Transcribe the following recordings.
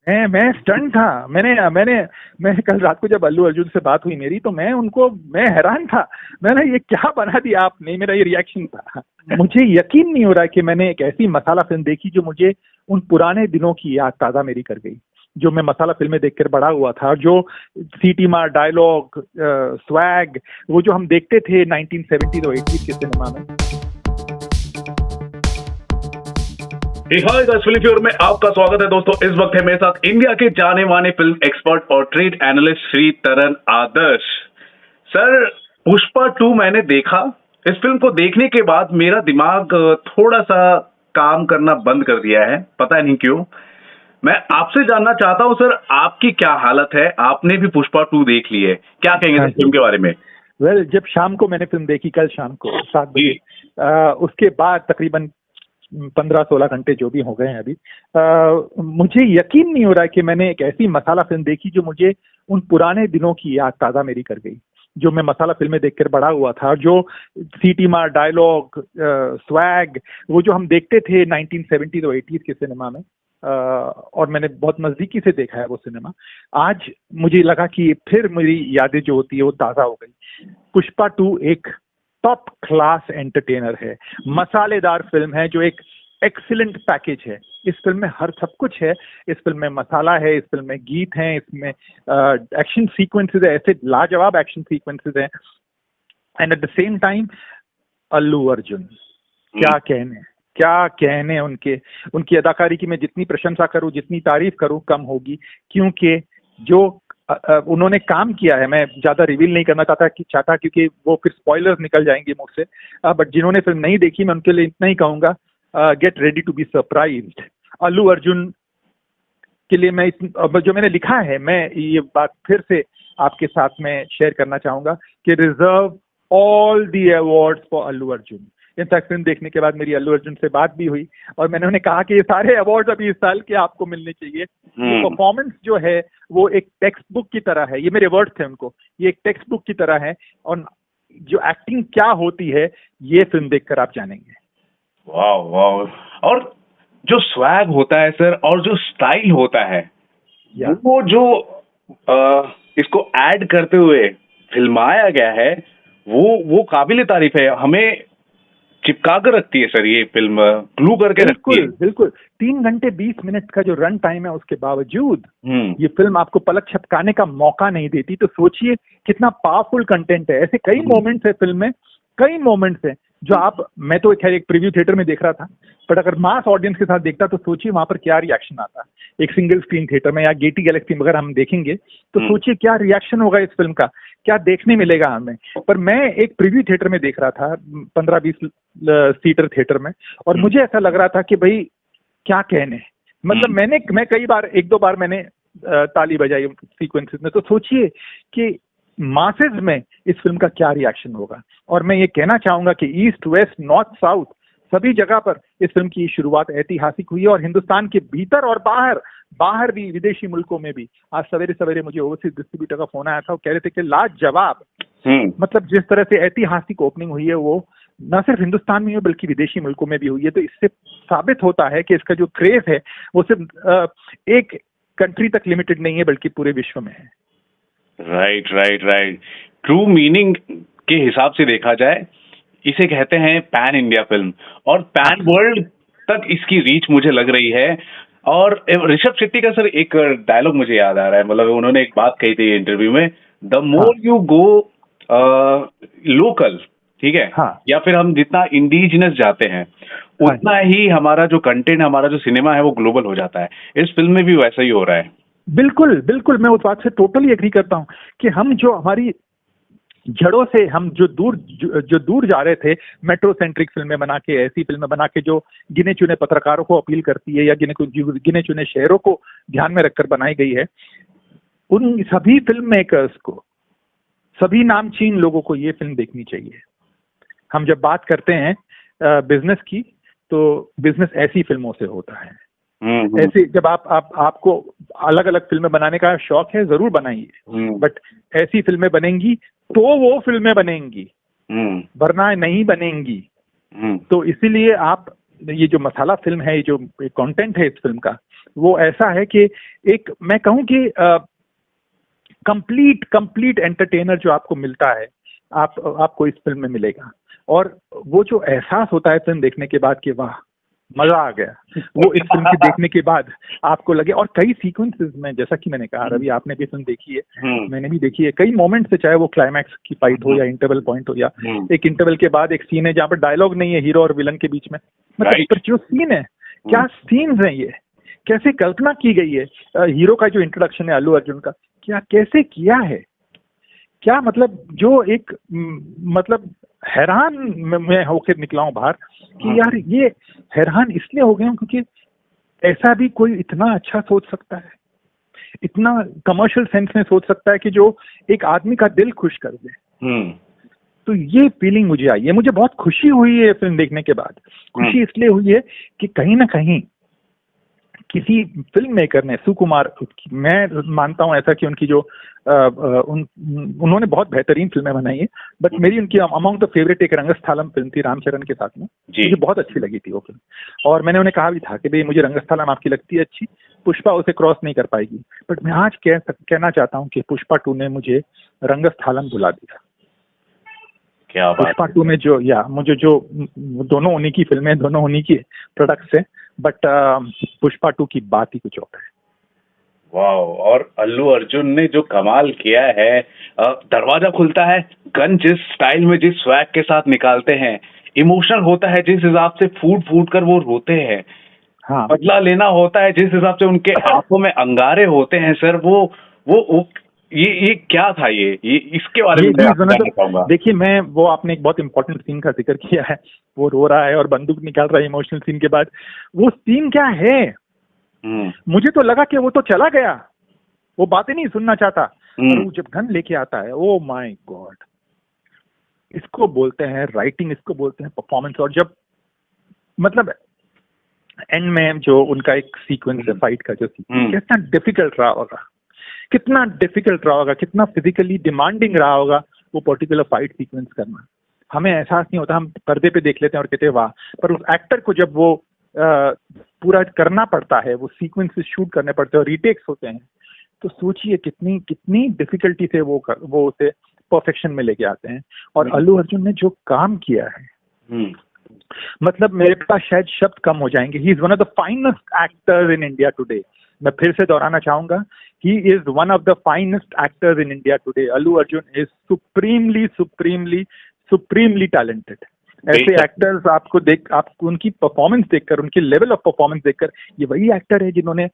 मैं स्टंट था। मैं कल रात को जब अल्लू अर्जुन से बात हुई मेरी, तो मैं हैरान था। मैंने ये क्या बना दिया आपने, मेरा ये रिएक्शन था। मुझे यकीन नहीं हो रहा कि मैंने एक ऐसी मसाला फिल्म देखी जो मुझे उन पुराने दिनों की याद ताज़ा मेरी कर गई, जो मैं मसाला फिल्में देखकर बड़ा हुआ था, जो सीटी मार डायलॉग, स्वैग, वो जो हम देखते थे 1970 और 80 के सिनेमा में। हाय गाइस, फिल्म फ्यूर में आपका स्वागत है दोस्तों। इस वक्त है मेरे साथ इंडिया के जाने माने फिल्म एक्सपर्ट और ट्रेड एनालिस्ट श्री तरन आदर्श। सर, पुष्पा 2 मैंने देखा। इस फिल्म को देखने के बाद मेरा दिमाग थोड़ा सा काम करना बंद कर दिया है, पता नहीं क्यों। मैं आपसे जानना चाहता हूं सर, आपकी क्या हालत है? आपने भी पुष्पा 2 देख ली है, क्या कहेंगे इस फिल्म के बारे में? वेल, जब शाम को मैंने फिल्म देखी, कल शाम को 7 बजे, उसके बाद तकरीबन 15-16 घंटे जो भी हो गए हैं अभी, मुझे यकीन नहीं हो रहा है कि मैंने एक ऐसी मसाला फिल्म देखी जो मुझे उन पुराने दिनों की याद ताज़ा मेरी कर गई, जो मैं मसाला फिल्में देखकर बड़ा हुआ था, जो सीटी मार डायलॉग, स्वैग, वो जो हम देखते थे 1970 और 80 के सिनेमा में। और मैंने बहुत नजदीकी से देखा है वो सिनेमा। आज मुझे लगा कि फिर मेरी यादें जो होती है वो ताज़ा हो गई। पुष्पा 2 एक टॉप क्लास एंटरटेनर है, मसालेदार फिल्म है, जो एक एक्सीलेंट पैकेज है। इस फिल्म में हर सब कुछ है। इस फिल्म में मसाला है, इस फिल्म में गीत हैं, इसमें एक्शन सीक्वेंसेस है, ऐसे लाजवाब एक्शन सीक्वेंसेस हैं। And at the same time Allu Arjun, क्या कहने उनकी अदाकारी की मैं जितनी प्रशंसा करूं, जितनी तारीफ करूं कम होगी, क्योंकि जो उन्होंने काम किया है, मैं ज्यादा रिवील नहीं करना चाहता क्योंकि वो फिर स्पॉयलर्स निकल जाएंगे मुझसे। बट जिन्होंने फिल्म नहीं देखी, मैं उनके लिए इतना ही कहूंगा, get ready to be surprised. Allu Arjun के लिए जो मैंने लिखा है, मैं ये बात फिर से आपके साथ में शेयर करना चाहूंगा कि reserve all the awards for Allu Arjun. In fact film देखने के बाद मेरी अल्लू अर्जुन से बात भी हुई और मैंने उन्हें कहा कि ये सारे अवार्ड्स अभी इस साल के आपको मिलने चाहिए। परफॉर्मेंस जो है वो एक टेक्स्ट बुक की तरह है। ये मेरे वर्ड्स थे उनको, ये एक टेक्स्ट बुक की तरह है, और जो एक्टिंग क्या होती है ये फिल्म देखकर आप जानेंगे। वाह वाह। और जो स्वैग होता है सर, और जो स्टाइल होता है, वो जो इसको ऐड करते हुए फिल्माया गया है, वो काबिल तारीफ है। हमें चिपका कर रखती है सर, ये फिल्म ग्लू करके रखती है। बिल्कुल 3 घंटे 20 मिनट का जो रन टाइम है, उसके बावजूद ये फिल्म आपको पलक झपकाने का मौका नहीं देती। तो सोचिए कितना पावरफुल कंटेंट है। ऐसे कई मोमेंट्स है फिल्म में, कई मोमेंट्स हैं जो मैं तो खैर एक प्रीव्यू थिएटर में देख रहा था, बट अगर मास ऑडियंस के साथ देखता तो सोचिए वहां पर क्या रिएक्शन आता। एक सिंगल स्क्रीन थिएटर में या गेटी गैलेक्सी में अगर हम देखेंगे तो सोचिए क्या रिएक्शन होगा इस फिल्म का, क्या देखने मिलेगा हमें। पर मैं एक प्रीव्यू थिएटर में देख रहा था, 15-20 सीटर थिएटर में, और मुझे ऐसा लग रहा था कि भाई क्या कहने, मतलब मैं कई बार 1-2 बार मैंने ताली बजाई सीक्वेंसेस में। तो सोचिए कि मासेस में इस फिल्म का क्या रिएक्शन होगा। और मैं ये कहना चाहूंगा कि ईस्ट वेस्ट नॉर्थ साउथ सभी जगह पर इस फिल्म की शुरुआत ऐतिहासिक हुई है, और हिंदुस्तान के भीतर और बाहर भी, विदेशी मुल्कों में भी। आज सवेरे सवेरे मुझे ओवरसीज डिस्ट्रीब्यूटर का फोन आया था, वो कह रहे थे कि लाजवाब, मतलब जिस तरह से ऐतिहासिक ओपनिंग हुई है वो न सिर्फ हिंदुस्तान में हुई बल्कि विदेशी मुल्कों में भी हुई है। तो इससे साबित होता है कि इसका जो क्रेज है वो सिर्फ एक कंट्री तक लिमिटेड नहीं है बल्कि पूरे विश्व में है। राइट। ट्रू मीनिंग के हिसाब से देखा जाए इसे कहते हैं पैन इंडिया फिल्म, और पैन वर्ल्ड तक इसकी रीच मुझे लग रही है। और ऋषभ शेट्टी का सर एक डायलॉग मुझे याद आ रहा है, मतलब उन्होंने एक बात कही थी इंटरव्यू में, the more you go local, ठीक है, या फिर हम जितना इंडिजिनस जाते हैं उतना ही हमारा जो कंटेंट, हमारा जो सिनेमा है वो ग्लोबल हो जाता है। इस फिल्म में भी वैसा ही हो रहा है। बिल्कुल मैं उस बात से टोटली एग्री करता हूं कि हम जो हमारी जड़ों से हम जो दूर जा रहे थे, मेट्रो सेंट्रिक फिल्में बना के, ऐसी फिल्में बना के जो गिने चुने पत्रकारों को अपील करती है या गिने चुने शहरों को ध्यान में रखकर बनाई गई है, उन सभी फिल्म मेकर्स को, सभी नामचीन लोगों को ये फिल्म देखनी चाहिए। हम जब बात करते हैं बिजनेस की, तो बिजनेस ऐसी फिल्मों से होता है। ऐसे जब आपको अलग अलग फिल्में बनाने का शौक है, जरूर बनाइए, बट ऐसी फिल्में बनेंगी तो वो फिल्में बनेंगी, वरना नहीं बनेंगी। तो इसीलिए आप ये जो मसाला फिल्म है, ये जो कंटेंट है इस फिल्म का, वो ऐसा है कि एक मैं कहूँ कि कंप्लीट एंटरटेनर जो आपको मिलता है आपको इस फिल्म में मिलेगा। और वो जो एहसास होता है फिल्म देखने के बाद कि वाह मजा आ गया, वो इस फिल्म के देखने के बाद आपको लगे। और कई सीक्वेंसेस में, जैसा कि मैंने कहा, रवि आपने भी फिल्म देखी है, मैंने भी देखी है, कई मोमेंट्स से, चाहे वो क्लाइमैक्स की फाइट हो या इंटरवल पॉइंट हो या एक इंटरवल के बाद एक सीन है जहाँ पर डायलॉग नहीं है हीरो और विलन के बीच में, मतलब जो सीन है, क्या सीन्स हैं ये, कैसे कल्पना की गई है। हीरो का जो इंट्रोडक्शन है अल्लू अर्जुन का, क्या कैसे किया है, क्या मतलब जो एक मतलब हैरान मैं होकर निकला हूं बाहर कि यार ये हैरान इसलिए हो गया हूं क्योंकि ऐसा भी कोई इतना अच्छा सोच सकता है, इतना कमर्शियल सेंस में सोच सकता है कि जो एक आदमी का दिल खुश कर दे। तो ये फीलिंग मुझे आई है, मुझे बहुत खुशी हुई है फिल्म देखने के बाद। खुशी इसलिए हुई है कि कहीं ना कहीं किसी फिल्म मेकर ने, सुकुमार, मैं मानता हूं ऐसा कि उनकी जो उन्होंने बहुत बेहतरीन फिल्में बनाई है, बट मेरी उनकी अमंग द फेवरेट एक रंगस्थलम फिल्म थी रामचरण के साथ में, मुझे बहुत अच्छी लगी थी वो फिल्म। और मैंने उन्हें कहा भी था कि भाई मुझे रंगस्थलम आपकी लगती है अच्छी, पुष्पा उसे क्रॉस नहीं कर पाएगी। बट मैं आज कहना चाहता हूँ कि पुष्पा 2 ने मुझे रंगस्थलम बुला दिया। क्या बात। पुष्पा 2 में मुझे जो दोनों उन्हीं की फिल्में, दोनों उन्हीं की प्रोडक्ट्स है, बट पुष्पा 2 की बात ही कुछ और है। वाह। और अल्लू अर्जुन ने जो कमाल किया है, दरवाजा खुलता है, गन जिस स्टाइल में, जिस स्वैग के साथ निकालते हैं, इमोशनल होता है जिस हिसाब से, फूट कर वो रोते हैं, हाँ, बदला लेना होता है जिस हिसाब से, उनके आंखों में अंगारे होते हैं सर, वो ये क्या था, ये इसके बारे में जानना चाहूंगा। देखिए, मैं वो आपने एक बहुत इंपॉर्टेंट सीन का जिक्र किया है, वो रो रहा है और बंदूक निकाल रहा है इमोशनल सीन के बाद। वो सीन क्या है, मुझे तो लगा कि वो तो चला गया, वो बातें नहीं सुनना चाहता, और वो जब गन लेके आता है, ओ माय गॉड, इसको बोलते हैं राइटिंग, इसको बोलते हैं परफॉर्मेंस। और जब मतलब एंड में जो उनका एक सीक्वेंस है फाइट का, जो सीक्वेंस कितना डिफिकल्ट रहा होगा, कितना डिफिकल्ट रहा होगा, कितना फिजिकली डिमांडिंग रहा होगा वो पर्टिकुलर फाइट सीक्वेंस करना। हमें एहसास नहीं होता, हम पर्दे पे देख लेते हैं और कहते हैं वाह, पर उस एक्टर को जब वो पूरा करना पड़ता है, वो सीक्वेंसेस शूट करने पड़ते हैं और रीटेक्स होते हैं, तो सोचिए कितनी डिफिकल्टी से वो उसे परफेक्शन में लेके आते हैं। और अल्लू अर्जुन ने जो काम किया है, मतलब मेरे पास शायद शब्द कम हो जाएंगे। He is one of the finest actors in India today. मैं फिर से दोहराना चाहूंगा, he is one of the finest actors in India today. Allu Arjun is supremely talented. ऐसे एक्टर्स आपको उनकी परफॉर्मेंस देखकर, उनकी लेवल ऑफ परफॉर्मेंस देखकर, ये वही एक्टर है जिन्होंने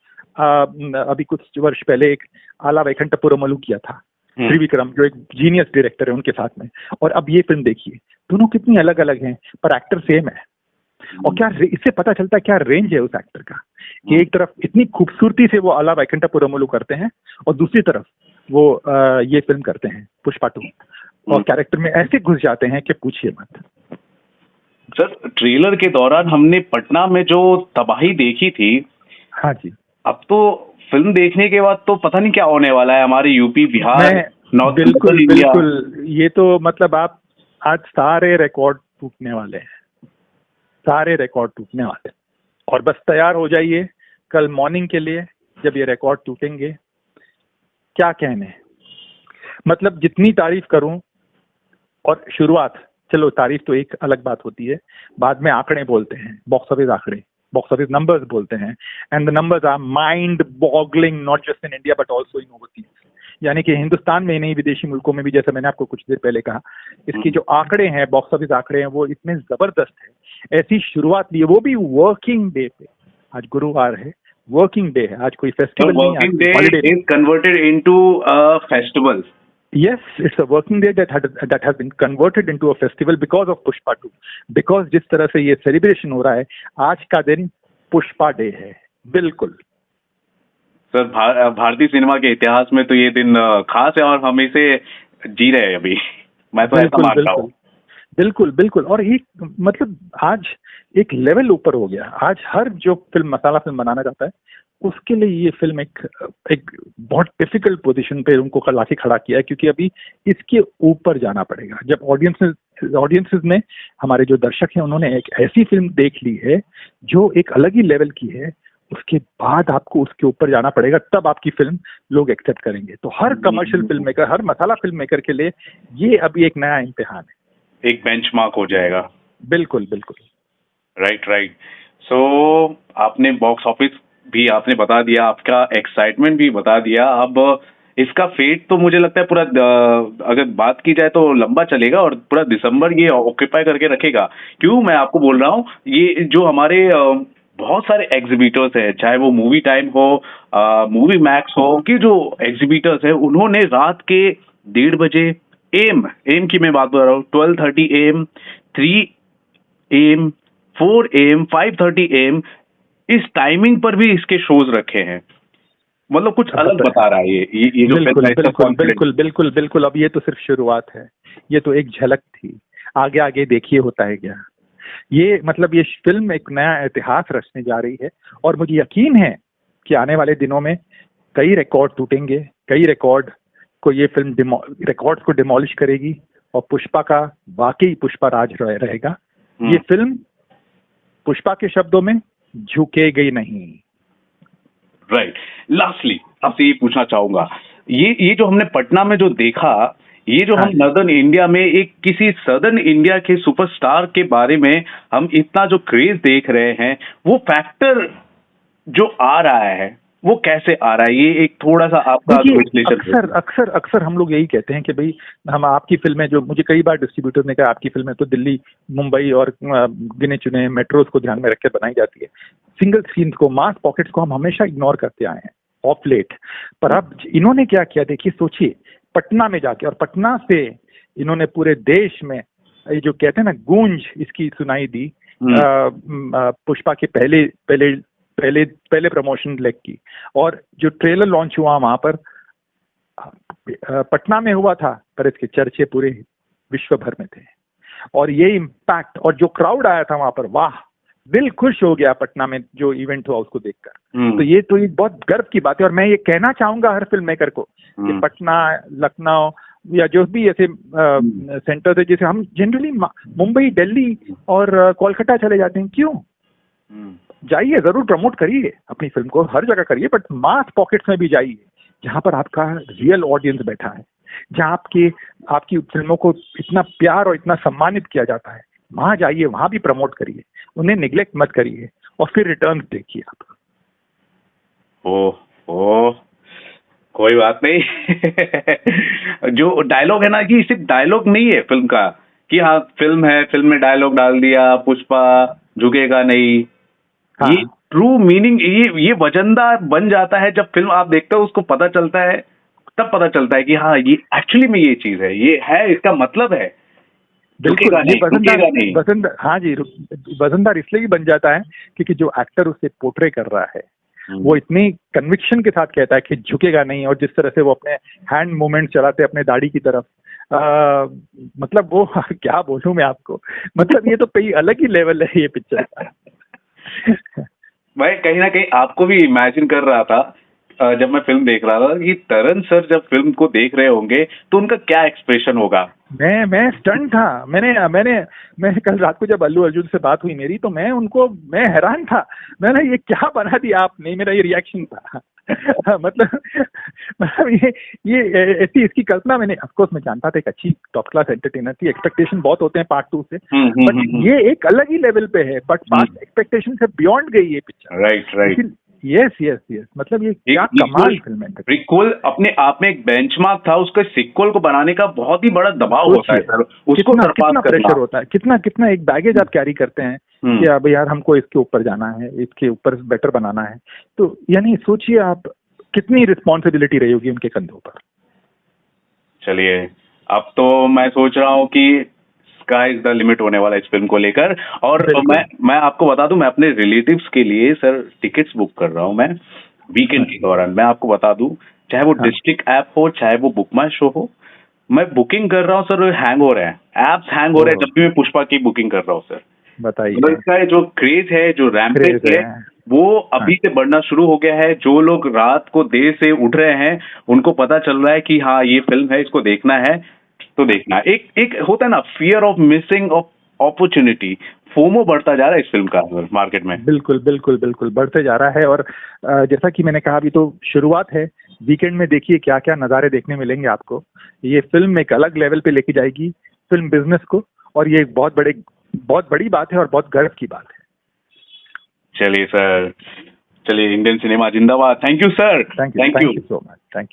अभी कुछ वर्ष पहले एक आला वैकुंठपुरमलु किया था, त्रिविक्रम, जो एक जीनियस डायरेक्टर है उनके साथ में। और अब ये फिल्म देखिए, दोनों कितनी अलग अलग हैं पर एक्टर सेम है। और क्या इससे पता चलता है क्या रेंज है उस एक्टर का, कि एक तरफ इतनी खूबसूरती से वो आला वैकुंठपुरमलु करते हैं और दूसरी तरफ वो ये फिल्म करते हैं पुष्पा 2, और कैरेक्टर में ऐसे घुस जाते हैं कि पूछिए मत। सर, ट्रेलर के दौरान हमने पटना में जो तबाही देखी थी, हाँ जी, अब तो फिल्म देखने के बाद तो पता नहीं क्या होने वाला है हमारे यूपी, बिहार, नॉर्थ, बिल्कुल। ये तो मतलब आप आज सारे रिकॉर्ड टूटने वाले हैं, सारे रिकॉर्ड टूटने वाले, और बस तैयार हो जाइए कल मॉर्निंग के लिए जब ये रिकॉर्ड टूटेंगे। क्या कहने, मतलब जितनी तारीफ करूं, और शुरुआत, चलो तारीफ तो एक अलग बात होती है, बाद में आंकड़े बोलते हैं, बॉक्स ऑफिस नंबर्स बोलते हैं, and the numbers are mind boggling, not just in India but also in overseas. यानी कि हिंदुस्तान में ही नहीं, विदेशी मुल्कों में भी, जैसे मैंने आपको कुछ देर पहले कहा, इसके जो आंकड़े हैं, बॉक्स ऑफिस आंकड़े हैं, वो इतने जबरदस्त है। ऐसी शुरुआत ली, वो भी वर्किंग डे पे। आज गुरुवार है, वर्किंग डे है, आज कोई फेस्टिवल नहीं है, holiday is converted into a festival. Yes, it's a working day that has been converted into a festival because of Pushpa 2. Because जिस तरह से ये सेलिब्रेशन हो रहा है, आज का दिन पुष्पा डे है। बिल्कुल सर, भारतीय सिनेमा के इतिहास में तो ये दिन खास है और हम इसे जी रहे हैं अभी। मैं तो ऐसा मानता हूँ। बिल्कुल। और एक मतलब आज एक लेवल ऊपर हो गया। आज हर जो मसाला फिल्म बनाना चाहता है, उसके लिए ये फिल्म एक बहुत डिफिकल्ट पोजीशन पे उनको लाके खड़ा किया है, क्योंकि अभी इसके ऊपर जाना पड़ेगा। जब ऑडियंसेस में, हमारे जो दर्शक हैं, उन्होंने एक ऐसी फिल्म देख ली है जो एक अलग ही लेवल की है, उसके बाद आपको उसके ऊपर जाना पड़ेगा, तब आपकी फिल्म लोग एक्सेप्ट करेंगे। तो हर कमर्शियल फिल्म मेकर, हर मसाला फिल्म मेकर के लिए ये अभी एक नया इम्तिहान है, एक बेंचमार्क हो जाएगा। बिल्कुल बिल्कुल। Right right. सो आपने बॉक्स ऑफिस भी आपने बता दिया, आपका एक्साइटमेंट भी बता दिया। अब इसका फेट तो मुझे लगता है पूरा अगर बात की जाए तो लंबा चलेगा और पूरा दिसंबर ये ऑक्यूपाई करके रखेगा। क्यों मैं आपको बोल रहा हूँ, ये जो हमारे बहुत सारे एग्जीबिटर्स हैं, चाहे वो मूवी टाइम हो, मूवी मैक्स हो, कि जो एग्जीबिटर्स हैं उन्होंने रात के 1:30 बजे एम की मैं बात कर रहा हूँ, 12:30 AM, 3 AM, 4 AM, 5:30 AM, इस टाइमिंग पर भी इसके शोज रखे हैं। मतलब कुछ अलग बता रहा है ये जो बिल्कुल फिल्म बिल्कुल बिल्कुल बिल्कुल बिल्कुल। अब ये तो सिर्फ शुरुआत है, ये तो एक झलक थी, आगे आगे देखिए होता है क्या। ये मतलब ये फिल्म एक नया इतिहास रचने जा रही है, और मुझे यकीन है कि आने वाले दिनों में कई रिकॉर्ड टूटेंगे, कई रिकॉर्ड को ये फिल्म रिकॉर्ड्स को डिमोलिश करेगी, और पुष्पा का वाकई पुष्पा राज रहेगा। ये फिल्म पुष्पा के शब्दों में झुकेगी नहीं। राइट। लास्टली आपसे ये पूछना चाहूंगा, ये जो हमने पटना में जो देखा, ये जो हम नॉर्दर्न इंडिया में एक किसी सदर्न इंडिया के सुपरस्टार के बारे में हम इतना जो क्रेज देख रहे हैं, वो फैक्टर जो आ रहा है वो कैसे आ रहा है, ये एक थोड़ा सा आपका विश्लेषण। अक्सर हम लोग यही कहते हैं कि भाई हम आपकी फिल्में, जो मुझे कई बार डिस्ट्रीब्यूटर ने कहा आपकी फिल्में तो दिल्ली, मुंबई और गिने चुने मेट्रोज को ध्यान में रखकर बनाई जाती है, सिंगल स्क्रीन्स को, मास पॉकेट्स को हम हमेशा इग्नोर करते आए हैं ऑफ लेट। पर अब इन्होंने क्या किया देखिए, सोचिए, पटना में जाके, और पटना से इन्होंने पूरे देश में ये जो कहते हैं ना गूंज इसकी सुनाई दी पुष्पा के पहले प्रमोशन लेग की। और जो ट्रेलर लॉन्च हुआ वहां पर पटना में हुआ था, पर इसके चर्चे पूरे विश्व भर में थे, और ये इम्पैक्ट और जो क्राउड आया था वहां पर, वाह, दिल खुश हो गया पटना में जो इवेंट हुआ उसको देखकर। तो ये तो एक बहुत गर्व की बात है, और मैं ये कहना चाहूंगा हर फिल्म मेकर को कि पटना, लखनऊ या जो भी ऐसे सेंटर है, जैसे हम जनरली मुंबई, दिल्ली और कोलकाता चले जाते हैं, क्यों? जाइए, जरूर प्रमोट करिए अपनी फिल्म को, हर जगह करिए, बट मास पॉकेट्स में भी जाइए जहां पर आपका रियल ऑडियंस बैठा है, जहां आपकी फिल्मों को इतना प्यार और इतना सम्मानित किया जाता है, वहां जाइए, वहां भी प्रमोट करिए, उन्हें निग्लेक्ट मत करिए, और फिर रिटर्न्स देखिए आप। ओ कोई बात नहीं। जो डायलॉग है ना, कि सिर्फ डायलॉग नहीं है फिल्म का, कि हाँ फिल्म है, फिल्म में डायलॉग डाल दिया, पुष्पा झुकेगा नहीं, ये ट्रू मीनिंग, ये वजनदार बन जाता है जब फिल्म आप देखते हो, उसको पता चलता है, तब पता चलता है कि हाँ ये एक्चुअली में ये चीज है, ये है, इसका मतलब है। बिल्कुल, ये वजनदार, हाँ जी, वजनदार इसलिए भी बन जाता है क्योंकि जो एक्टर उसे पोर्ट्रे कर रहा है वो इतनी कन्विक्शन के साथ कहता है कि झुकेगा नहीं, और जिस तरह से वो अपने हैंड मूवमेंट चलाते अपने दाढ़ी की तरफ, मतलब वो क्या बोलूं मैं आपको, मतलब ये तो कई अलग ही लेवल है ये पिक्चर का। मैं कहीं ना कहीं आपको भी इमेजिन कर रहा था जब मैं फिल्म देख रहा था कि तरन सर जब फिल्म को देख रहे होंगे तो उनका क्या एक्सप्रेशन होगा। मैं स्टन था, मैं कल रात को जब अल्लू अर्जुन से बात हुई मेरी, तो मैं हैरान था, मैंने ये क्या बना दिया आपने, मेरा ये रिएक्शन था। मतलब ये ऐसी इसकी कल्पना मैंने, ऑफ कोर्स मैं जानता था एक अच्छी टॉप क्लास एंटरटेनर थी, एक्सपेक्टेशन बहुत होते हैं पार्ट 2 से, बट ये एक अलग ही लेवल पे है, बट पार्ट एक्सपेक्टेशन से बियॉन्ड गई ये पिक्चर। राइट। यस, मतलब ये क्या कमाल फिल्म है। प्रीक्वल अपने आप में एक बेंचमार्क था, उसके सीक्वल को बनाने का बहुत ही बड़ा दबाव होता है सर, उसको कितना प्रेशर होता है, कितना एक बैगेज आप कैरी करते हैं कि अब यार हमको इसके ऊपर जाना है, इसके ऊपर बेटर बनाना है, तो यानी सोचिए आप कितनी रिस्पॉन्सिबिलिटी रही होगी उनके कंधों पर। चलिए, अब तो मैं सोच रहा हूँ कि स्काई इज द लिमिट होने वाला इस फिल्म को लेकर, और मैं आपको बता दूं, मैं अपने रिलेटिव्स के लिए सर टिकट्स बुक कर रहा हूं, मैं वीकेंड के दौरान, मैं आपको बता दूं, चाहे वो डिस्ट्रिक्ट ऐप हो, चाहे वो बुक माई शो हो, मैं बुकिंग कर रहा हूं सर, हैंग हो रहे हैं, एप्स हैंग हो रहे हैं जब भी मैं पुष्पा की बुकिंग कर रहा हूं सर। बताइए, मतलब इसका जो क्रेज है, जो रैम्पेज है, वो अभी से बढ़ना शुरू हो गया है। जो लोग रात को देर से उठ रहे हैं उनको पता चल रहा है कि हाँ ये फिल्म है, इसको देखना है, तो देखना। एक होता है ना fear of missing of opportunity, FOMO बढ़ता जा रहा है इस फिल्म का मार्केट में। बिल्कुल बिल्कुल बिल्कुल बढ़ते जा रहा है। और जैसा कि मैंने कहा, अभी तो शुरुआत है। वीकेंड में देखिए क्या क्या नज़ारे देखने मिलेंगे आपको। ये फिल्म एक अलग लेवल पे लेके जाएगी फिल्म बिजनेस को, और ये एक बहुत बड़ी बात है और बहुत गर्व की बात है। चलिए सर, चलिए, इंडियन सिनेमा जिंदाबाद। Thank you sir. Thank you so much. Thank you.